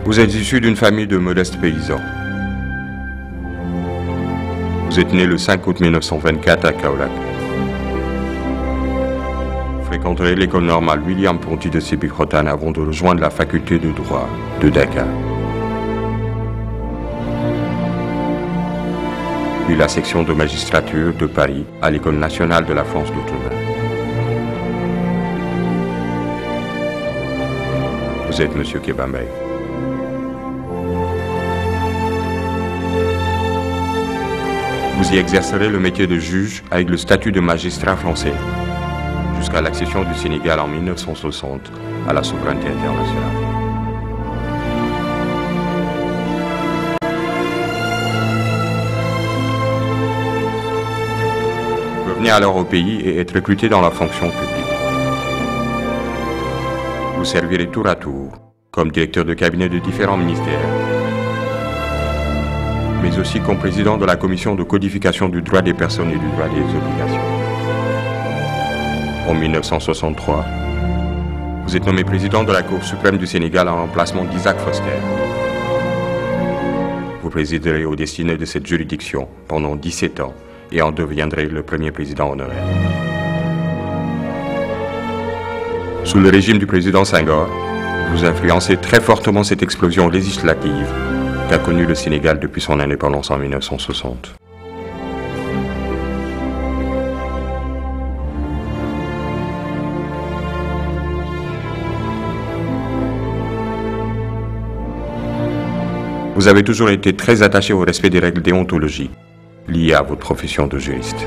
Vous êtes issu d'une famille de modestes paysans. Vous êtes né le 5 août 1924 à Kaolack. Vous fréquenterez l'école normale William Ponty de Sébikotane avant de rejoindre la faculté de droit de Dakar. Puis la section de magistrature de Paris à l'École nationale de la France d'Outre-mer. Vous êtes Monsieur Kebambe. Vous y exercerez le métier de juge avec le statut de magistrat français jusqu'à l'accession du Sénégal en 1960 à la souveraineté internationale. Revenez alors au pays et être recruté dans la fonction publique. Vous servirez tour à tour comme directeur de cabinet de différents ministères, mais aussi comme président de la commission de codification du droit des personnes et du droit des obligations. En 1963, vous êtes nommé président de la Cour suprême du Sénégal en remplacement d'Isaac Foster. Vous présiderez aux destinées de cette juridiction pendant 17 ans et en deviendrez le premier président honoraire. Sous le régime du président Senghor, vous influencez très fortement cette explosion législative qu'a connu le Sénégal depuis son indépendance en 1960. Vous avez toujours été très attaché au respect des règles déontologiques liées à votre profession de juriste.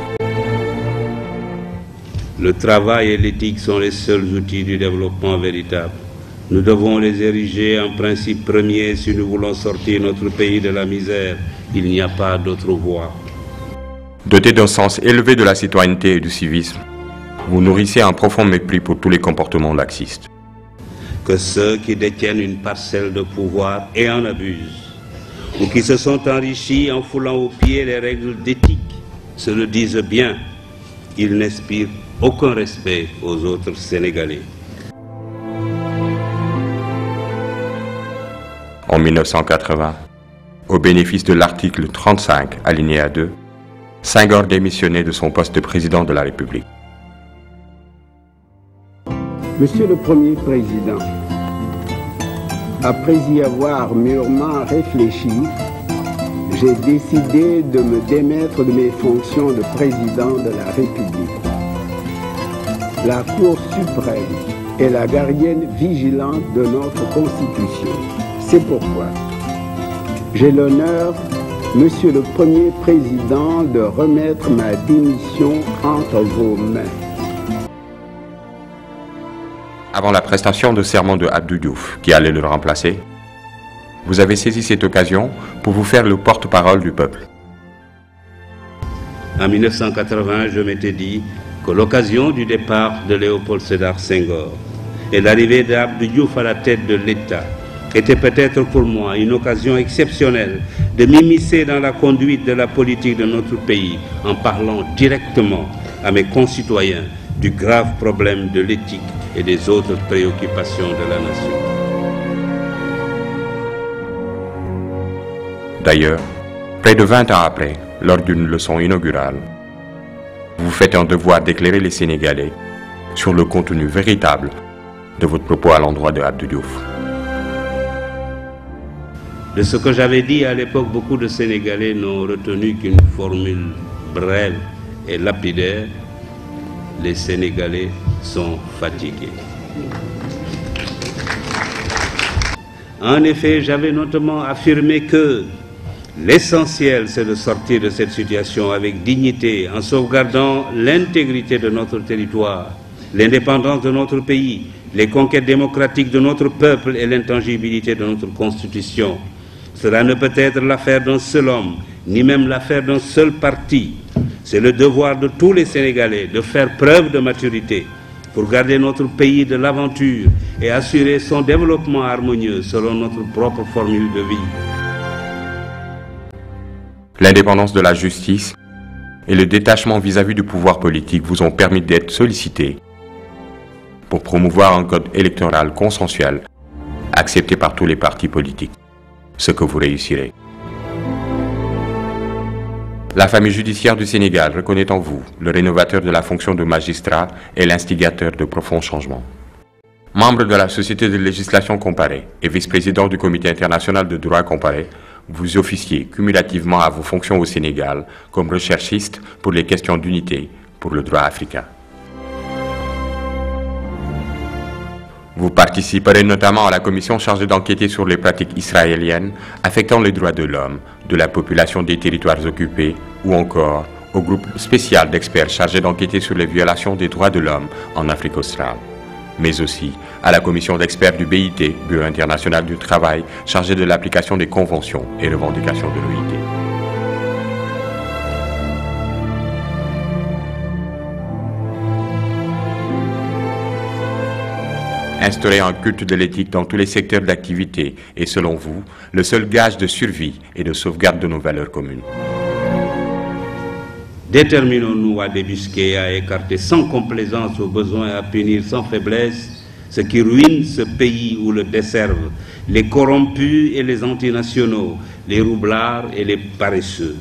Le travail et l'éthique sont les seuls outils du développement véritable. Nous devons les ériger en principe premier si nous voulons sortir notre pays de la misère. Il n'y a pas d'autre voie. Doté d'un sens élevé de la citoyenneté et du civisme, vous nourrissez un profond mépris pour tous les comportements laxistes. Que ceux qui détiennent une parcelle de pouvoir et en abusent, ou qui se sont enrichis en foulant aux pieds les règles d'éthique, se le disent bien. Ils n'inspirent aucun respect aux autres Sénégalais. En 1980, au bénéfice de l'article 35, alinéa 2, Senghor démissionnait de son poste de président de la République. Monsieur le Premier Président, après y avoir mûrement réfléchi, j'ai décidé de me démettre de mes fonctions de président de la République. La Cour suprême est la gardienne vigilante de notre Constitution. C'est pourquoi j'ai l'honneur, Monsieur le Premier Président, de remettre ma démission entre vos mains. Avant la prestation de serment de Abdou Diouf, qui allait le remplacer, vous avez saisi cette occasion pour vous faire le porte-parole du peuple. En 1980, je m'étais dit que l'occasion du départ de Léopold Sédar Senghor et l'arrivée d'Abdou Diouf à la tête de l'État était peut-être pour moi une occasion exceptionnelle de m'immiscer dans la conduite de la politique de notre pays en parlant directement à mes concitoyens du grave problème de l'éthique et des autres préoccupations de la nation. D'ailleurs, près de 20 ans après, lors d'une leçon inaugurale, vous faites un devoir d'éclairer les Sénégalais sur le contenu véritable de votre propos à l'endroit de Abdou Diouf. De ce que j'avais dit à l'époque, beaucoup de Sénégalais n'ont retenu qu'une formule brève et lapidaire. Les Sénégalais sont fatigués. En effet, j'avais notamment affirmé que l'essentiel, c'est de sortir de cette situation avec dignité, en sauvegardant l'intégrité de notre territoire, l'indépendance de notre pays, les conquêtes démocratiques de notre peuple et l'intangibilité de notre Constitution. Cela ne peut être l'affaire d'un seul homme, ni même l'affaire d'un seul parti. C'est le devoir de tous les Sénégalais de faire preuve de maturité pour garder notre pays de l'aventure et assurer son développement harmonieux selon notre propre formule de vie. L'indépendance de la justice et le détachement vis-à-vis du pouvoir politique vous ont permis d'être sollicités pour promouvoir un code électoral consensuel accepté par tous les partis politiques, ce que vous réussirez. La famille judiciaire du Sénégal reconnaît en vous le rénovateur de la fonction de magistrat et l'instigateur de profonds changements. Membre de la Société de législation comparée et vice-président du Comité international de droit comparé, vous officiez cumulativement à vos fonctions au Sénégal comme recherchiste pour les questions d'unité pour le droit africain. Vous participerez notamment à la commission chargée d'enquêter sur les pratiques israéliennes affectant les droits de l'homme, de la population des territoires occupés ou encore au groupe spécial d'experts chargé d'enquêter sur les violations des droits de l'homme en Afrique australe, mais aussi à la commission d'experts du BIT, Bureau international du travail, chargé de l'application des conventions et revendications de l'OIT. Instaurer un culte de l'éthique dans tous les secteurs d'activité est, selon vous, le seul gage de survie et de sauvegarde de nos valeurs communes. Déterminons-nous à débusquer et à écarter sans complaisance au besoin et à punir sans faiblesse ce qui ruine ce pays ou le desservent, les corrompus et les antinationaux, les roublards et les paresseux.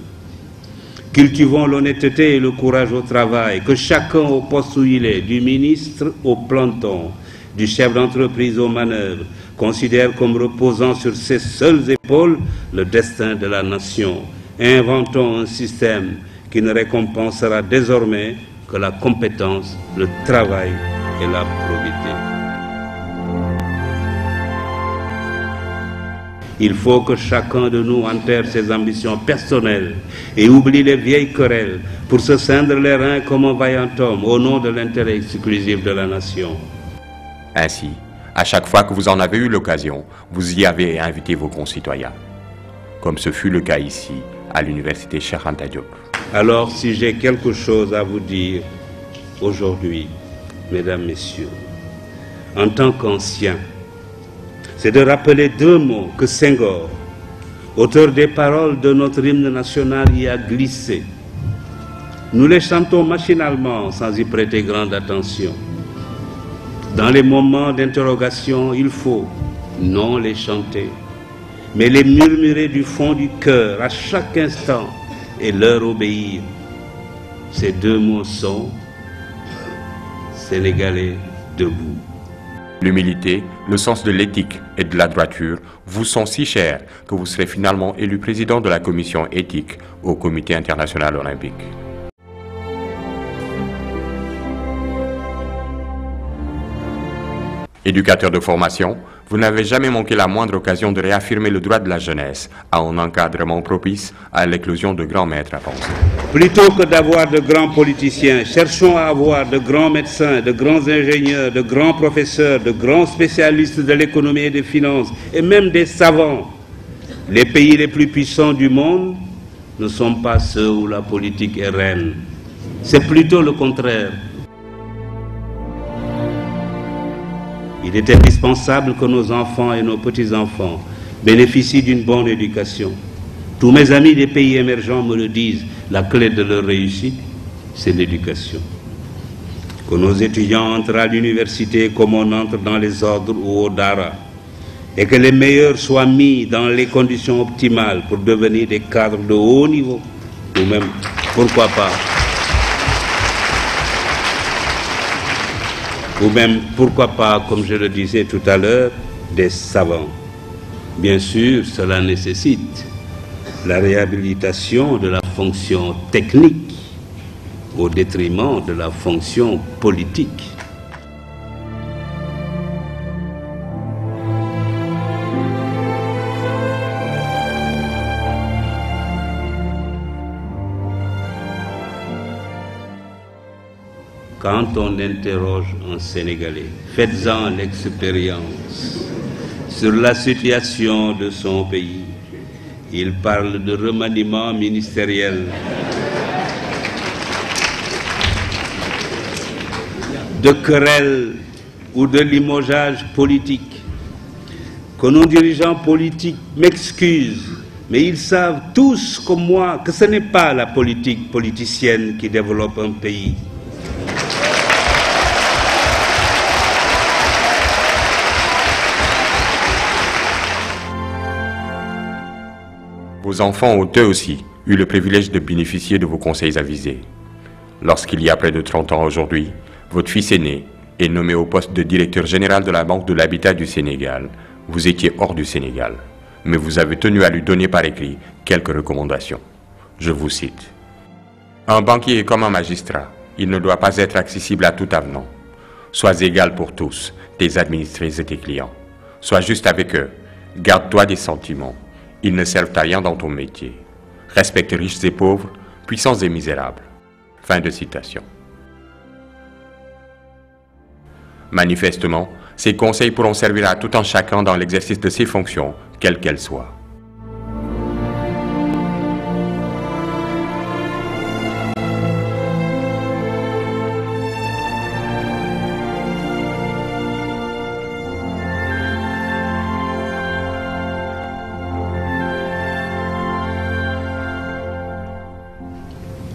Cultivons l'honnêteté et le courage au travail, que chacun au poste où il est, du ministre au planton, du chef d'entreprise aux manœuvres, considère comme reposant sur ses seules épaules le destin de la nation. Inventons un système qui ne récompensera désormais que la compétence, le travail et la probité. Il faut que chacun de nous enterre ses ambitions personnelles et oublie les vieilles querelles pour se ceindre les reins comme un vaillant homme au nom de l'intérêt exclusif de la nation. Ainsi, à chaque fois que vous en avez eu l'occasion, vous y avez invité vos concitoyens, comme ce fut le cas ici, à l'université Cheikh Anta Diop. Alors, si j'ai quelque chose à vous dire aujourd'hui, mesdames, messieurs, en tant qu'ancien, c'est de rappeler deux mots que Senghor, auteur des paroles de notre hymne national, y a glissés. Nous les chantons machinalement sans y prêter grande attention. Dans les moments d'interrogation, il faut non les chanter, mais les murmurer du fond du cœur à chaque instant et leur obéir. Ces deux mots sont Sénégalais debout. L'humilité, le sens de l'éthique et de la droiture vous sont si chers que vous serez finalement élu président de la commission éthique au Comité international olympique. Éducateur de formation, vous n'avez jamais manqué la moindre occasion de réaffirmer le droit de la jeunesse à un encadrement propice à l'éclosion de grands maîtres à penser. Plutôt que d'avoir de grands politiciens, cherchons à avoir de grands médecins, de grands ingénieurs, de grands professeurs, de grands spécialistes de l'économie et des finances, et même des savants. Les pays les plus puissants du monde ne sont pas ceux où la politique est reine. C'est plutôt le contraire. Il est indispensable que nos enfants et nos petits-enfants bénéficient d'une bonne éducation. Tous mes amis des pays émergents me le disent, la clé de leur réussite, c'est l'éducation. Que nos étudiants entrent à l'université comme on entre dans les ordres ou au Dara, et que les meilleurs soient mis dans les conditions optimales pour devenir des cadres de haut niveau, ou même, pourquoi pas, comme je le disais tout à l'heure, des savants. Bien sûr, cela nécessite la réhabilitation de la fonction technique au détriment de la fonction politique. Quand on interroge un Sénégalais, faites-en l'expérience sur la situation de son pays. Il parle de remaniement ministériel, de querelle ou de limogeage politique. Que nos dirigeants politiques m'excusent, mais ils savent tous comme moi que ce n'est pas la politique politicienne qui développe un pays. Vos enfants ont eux aussi eu le privilège de bénéficier de vos conseils avisés. Lorsqu'il y a près de 30 ans aujourd'hui, votre fils aîné est nommé au poste de directeur général de la Banque de l'Habitat du Sénégal, vous étiez hors du Sénégal, mais vous avez tenu à lui donner par écrit quelques recommandations. Je vous cite. Un banquier est comme un magistrat, il ne doit pas être accessible à tout avenant. Sois égal pour tous, tes administrés et tes clients. Sois juste avec eux, garde-toi des sentiments. Ils ne servent à rien dans ton métier. Respecte riches et pauvres, puissants et misérables. Fin de citation. Manifestement, ces conseils pourront servir à tout un chacun dans l'exercice de ses fonctions, quelles qu'elles soient.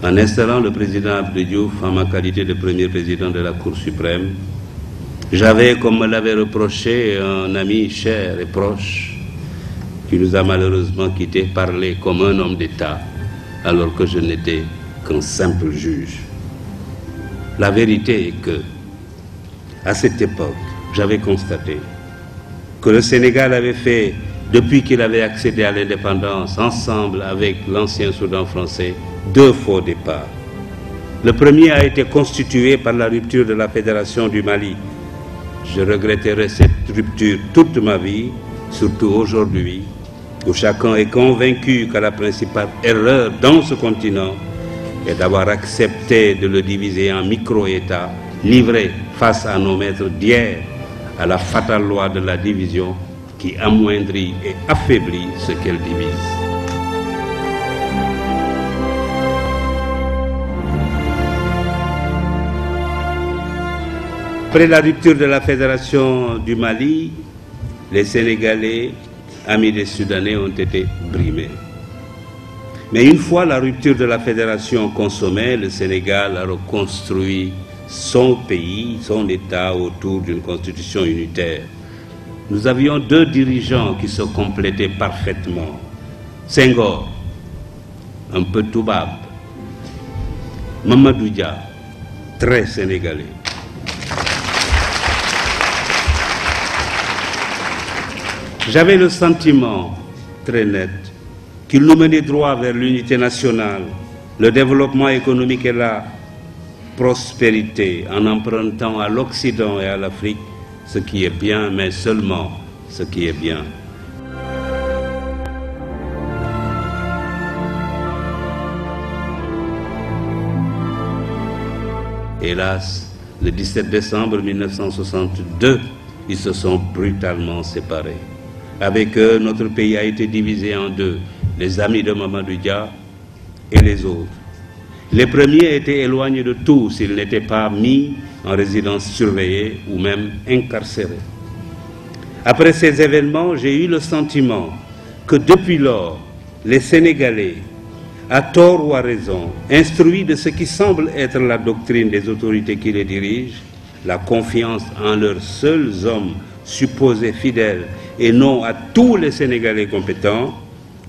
En installant le président Abdou Diouf en ma qualité de premier président de la Cour suprême, j'avais, comme me l'avait reproché un ami cher et proche, qui nous a malheureusement quittés, parlé comme un homme d'État, alors que je n'étais qu'un simple juge. La vérité est que, à cette époque, j'avais constaté que le Sénégal avait fait, depuis qu'il avait accédé à l'indépendance, ensemble avec l'ancien Soudan français, 2 faux départs. Le premier a été constitué par la rupture de la Fédération du Mali. Je regretterai cette rupture toute ma vie, surtout aujourd'hui, où chacun est convaincu que la principale erreur dans ce continent est d'avoir accepté de le diviser en micro-États, livrés face à nos maîtres d'hier, à la fatale loi de la division qui amoindrit et affaiblit ce qu'elle divise. Après la rupture de la Fédération du Mali, les Sénégalais, amis des Soudanais, ont été brimés. Mais une fois la rupture de la Fédération consommée, le Sénégal a reconstruit son pays, son État autour d'une constitution unitaire. Nous avions 2 dirigeants qui se complétaient parfaitement. Senghor, un peu toubab. Mamadou Dia, très sénégalais. J'avais le sentiment très net qu'il nous menait droit vers l'unité nationale, le développement économique et la prospérité en empruntant à l'Occident et à l'Afrique ce qui est bien, mais seulement ce qui est bien. Hélas, le 17 décembre 1962, ils se sont brutalement séparés. Avec eux, notre pays a été divisé en 2, les amis de Mamadou Dia et les autres. Les premiers étaient éloignés de tout s'ils n'étaient pas mis en résidence surveillée ou même incarcérés. Après ces événements, j'ai eu le sentiment que depuis lors, les Sénégalais, à tort ou à raison, instruits de ce qui semble être la doctrine des autorités qui les dirigent, la confiance en leurs seuls hommes supposés fidèles et non à tous les Sénégalais compétents,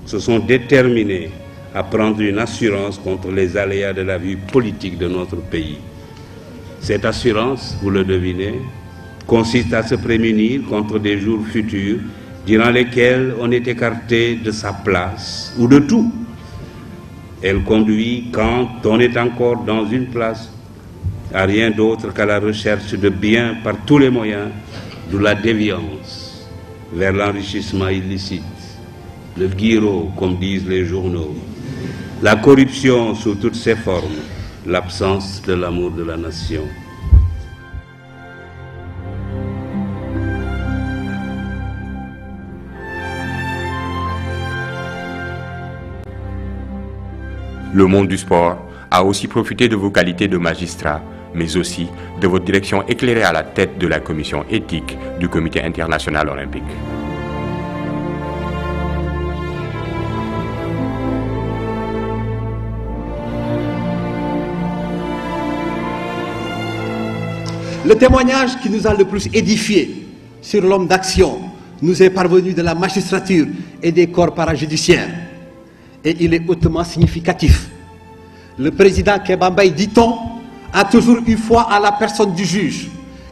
se sont déterminés à prendre une assurance contre les aléas de la vie politique de notre pays. Cette assurance, vous le devinez, consiste à se prémunir contre des jours futurs durant lesquels on est écarté de sa place ou de tout. Elle conduit, quand on est encore dans une place, à rien d'autre qu'à la recherche de biens par tous les moyens, de la déviance vers l'enrichissement illicite, le guiro, comme disent les journaux, la corruption sous toutes ses formes, l'absence de l'amour de la nation. Le monde du sport a aussi profité de vos qualités de magistrat, mais aussi de votre direction éclairée à la tête de la commission éthique du Comité international olympique. Le témoignage qui nous a le plus édifié sur l'homme d'action nous est parvenu de la magistrature et des corps parajudiciaires. et il est hautement significatif. Le président Kéba Mbaye, dit-on, a toujours eu foi à la personne du juge,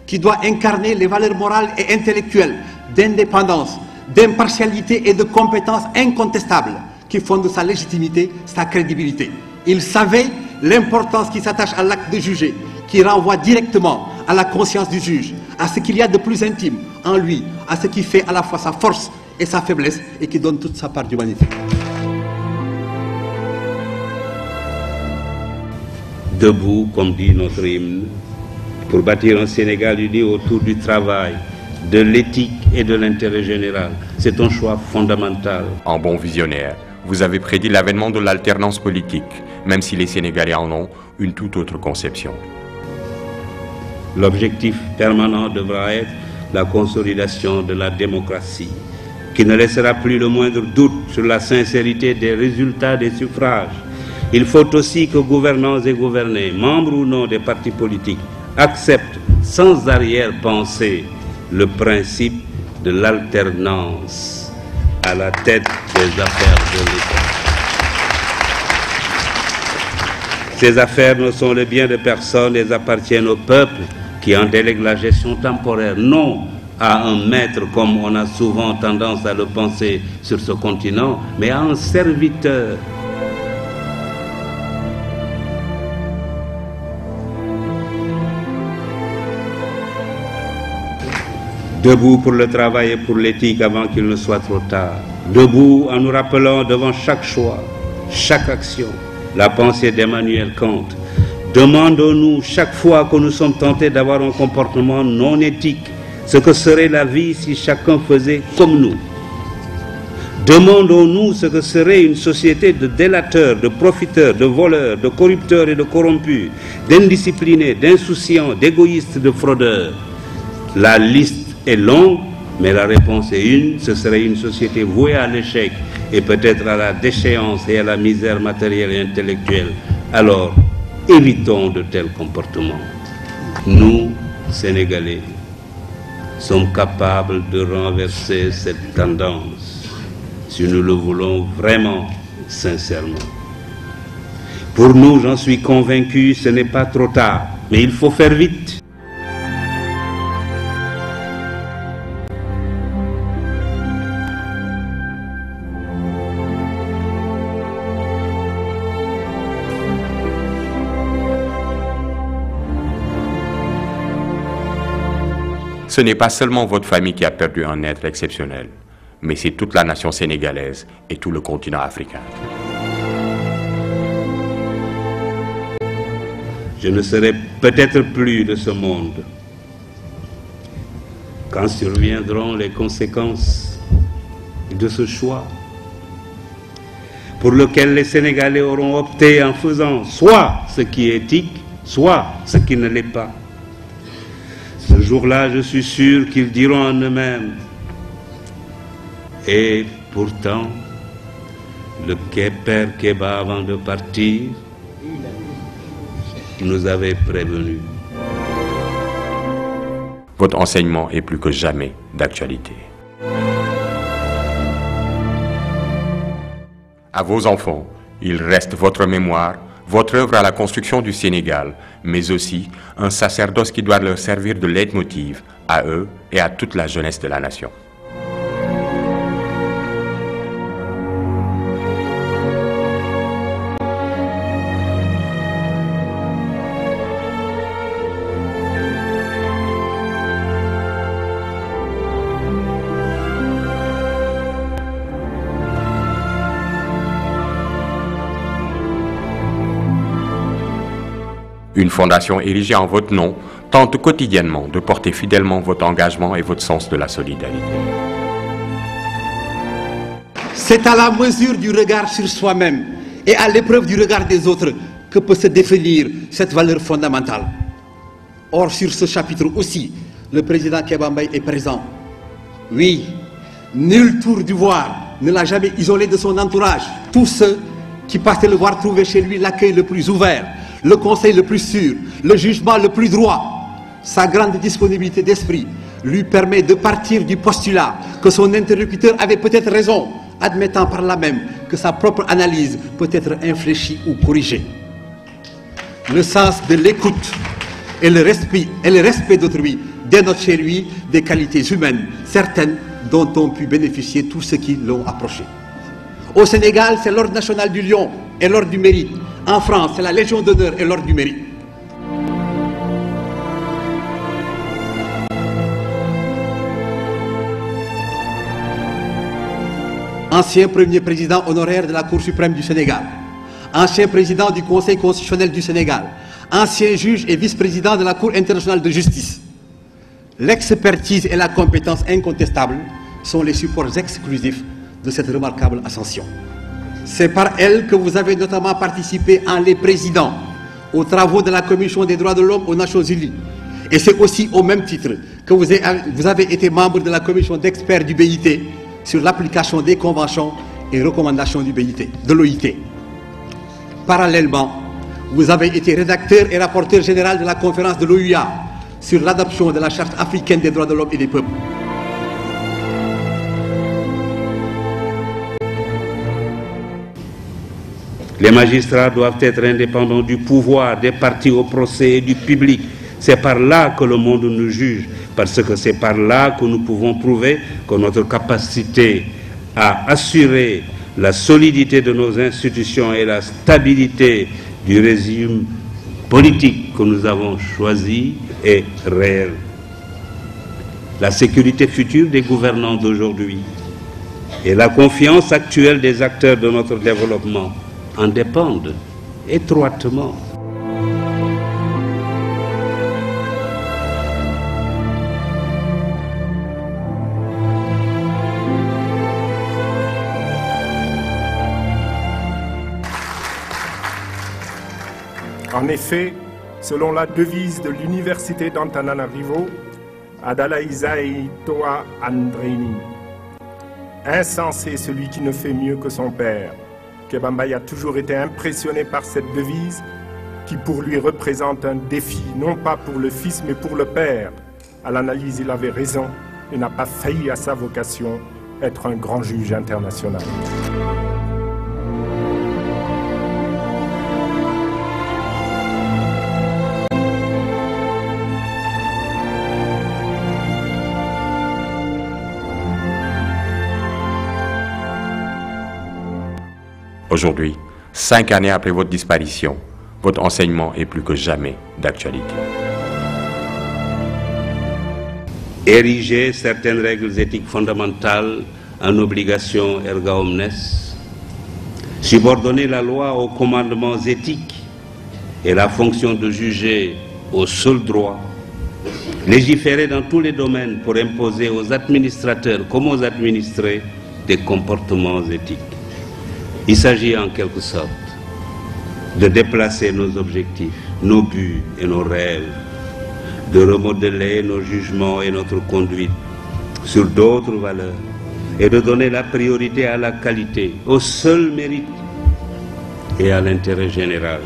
qui doit incarner les valeurs morales et intellectuelles d'indépendance, d'impartialité et de compétence incontestables qui fondent sa légitimité, sa crédibilité. Il savait l'importance qui s'attache à l'acte de juger, qui renvoie directement à la conscience du juge, à ce qu'il y a de plus intime en lui, à ce qui fait à la fois sa force et sa faiblesse et qui donne toute sa part d'humanité. Debout, comme dit notre hymne, pour bâtir un Sénégal uni autour du travail, de l'éthique et de l'intérêt général. C'est un choix fondamental. En bon visionnaire, vous avez prédit l'avènement de l'alternance politique, même si les Sénégalais en ont une toute autre conception. L'objectif permanent devra être la consolidation de la démocratie, qui ne laissera plus le moindre doute sur la sincérité des résultats des suffrages. Il faut aussi que gouvernants et gouvernés, membres ou non des partis politiques, acceptent sans arrière-pensée le principe de l'alternance à la tête des affaires de l'État. Ces affaires ne sont le bien de personne, elles appartiennent au peuple qui en délègue la gestion temporaire, non à un maître comme on a souvent tendance à le penser sur ce continent, mais à un serviteur. Debout pour le travail et pour l'éthique avant qu'il ne soit trop tard. Debout en nous rappelant devant chaque choix, chaque action, la pensée d'Emmanuel Kant. Demandons-nous chaque fois que nous sommes tentés d'avoir un comportement non éthique, ce que serait la vie si chacun faisait comme nous. Demandons-nous ce que serait une société de délateurs, de profiteurs, de voleurs, de corrupteurs et de corrompus, d'indisciplinés, d'insouciants, d'égoïstes, de fraudeurs. La liste est longue, mais la réponse est une, ce serait une société vouée à l'échec et peut-être à la déchéance et à la misère matérielle et intellectuelle. Alors, évitons de tels comportements. Nous, Sénégalais, sommes capables de renverser cette tendance, si nous le voulons vraiment, sincèrement. Pour nous, j'en suis convaincu, ce n'est pas trop tard, mais il faut faire vite. Ce n'est pas seulement votre famille qui a perdu un être exceptionnel, mais c'est toute la nation sénégalaise et tout le continent africain. Je ne serai peut-être plus de ce monde quand surviendront les conséquences de ce choix pour lequel les Sénégalais auront opté en faisant soit ce qui est éthique, soit ce qui ne l'est pas. Ce jour-là, je suis sûr qu'ils diront en eux-mêmes. Et pourtant, le père Kéba, avant de partir, nous avait prévenus. Votre enseignement est plus que jamais d'actualité. À vos enfants, il reste votre mémoire, votre œuvre à la construction du Sénégal, mais aussi un sacerdoce qui doit leur servir de leitmotiv à eux et à toute la jeunesse de la nation. Une fondation érigée en votre nom tente quotidiennement de porter fidèlement votre engagement et votre sens de la solidarité. C'est à la mesure du regard sur soi-même et à l'épreuve du regard des autres que peut se définir cette valeur fondamentale. Or, sur ce chapitre aussi, le président Kéba Mbaye est présent. Oui, nul tour du voir ne l'a jamais isolé de son entourage. Tous ceux qui passaient le voir trouvaient chez lui l'accueil le plus ouvert, le conseil le plus sûr, le jugement le plus droit. Sa grande disponibilité d'esprit lui permet de partir du postulat que son interlocuteur avait peut-être raison, admettant par là même que que sa propre analyse peut être infléchie ou corrigée. Le sens de l'écoute et le respect d'autrui dénotent chez lui des qualités humaines certaines dont ont pu bénéficier tous ceux qui l'ont approché. Au Sénégal, c'est l'ordre national du Lion et l'ordre du Mérite. En France, c'est la Légion d'honneur et l'ordre du Mérite. Ancien premier président honoraire de la Cour suprême du Sénégal, ancien président du Conseil constitutionnel du Sénégal, ancien juge et vice-président de la Cour internationale de justice. L'expertise et la compétence incontestables sont les supports exclusifs de cette remarquable ascension. C'est par elle que vous avez notamment participé en les présidant aux travaux de la Commission des droits de l'homme aux Nations Unies. Et c'est aussi au même titre que vous avez été membre de la commission d'experts du BIT sur l'application des conventions et recommandations de l'OIT. Parallèlement, vous avez été rédacteur et rapporteur général de la conférence de l'OUA sur l'adoption de la Charte africaine des droits de l'homme et des peuples. Les magistrats doivent être indépendants du pouvoir, des partis au procès et du public. C'est par là que le monde nous juge, parce que c'est par là que nous pouvons prouver que notre capacité à assurer la solidité de nos institutions et la stabilité du régime politique que nous avons choisi est réelle. La sécurité future des gouvernants d'aujourd'hui et la confiance actuelle des acteurs de notre développement en dépendent étroitement. En effet, selon la devise de l'université d'Antananarivo, Adalaïsaï Toa Andreini, insensé celui qui ne fait mieux que son père. Kéba Mbaye a toujours été impressionné par cette devise qui pour lui représente un défi, non pas pour le fils mais pour le père. À l'analyse, il avait raison et n'a pas failli à sa vocation, être un grand juge international. Aujourd'hui, 5 années après votre disparition, votre enseignement est plus que jamais d'actualité. Ériger certaines règles éthiques fondamentales en obligation erga omnes, subordonner la loi aux commandements éthiques et la fonction de juger au seul droit, légiférer dans tous les domaines pour imposer aux administrateurs comme aux administrés des comportements éthiques. Il s'agit en quelque sorte de déplacer nos objectifs, nos buts et nos rêves, de remodeler nos jugements et notre conduite sur d'autres valeurs et de donner la priorité à la qualité, au seul mérite et à l'intérêt général.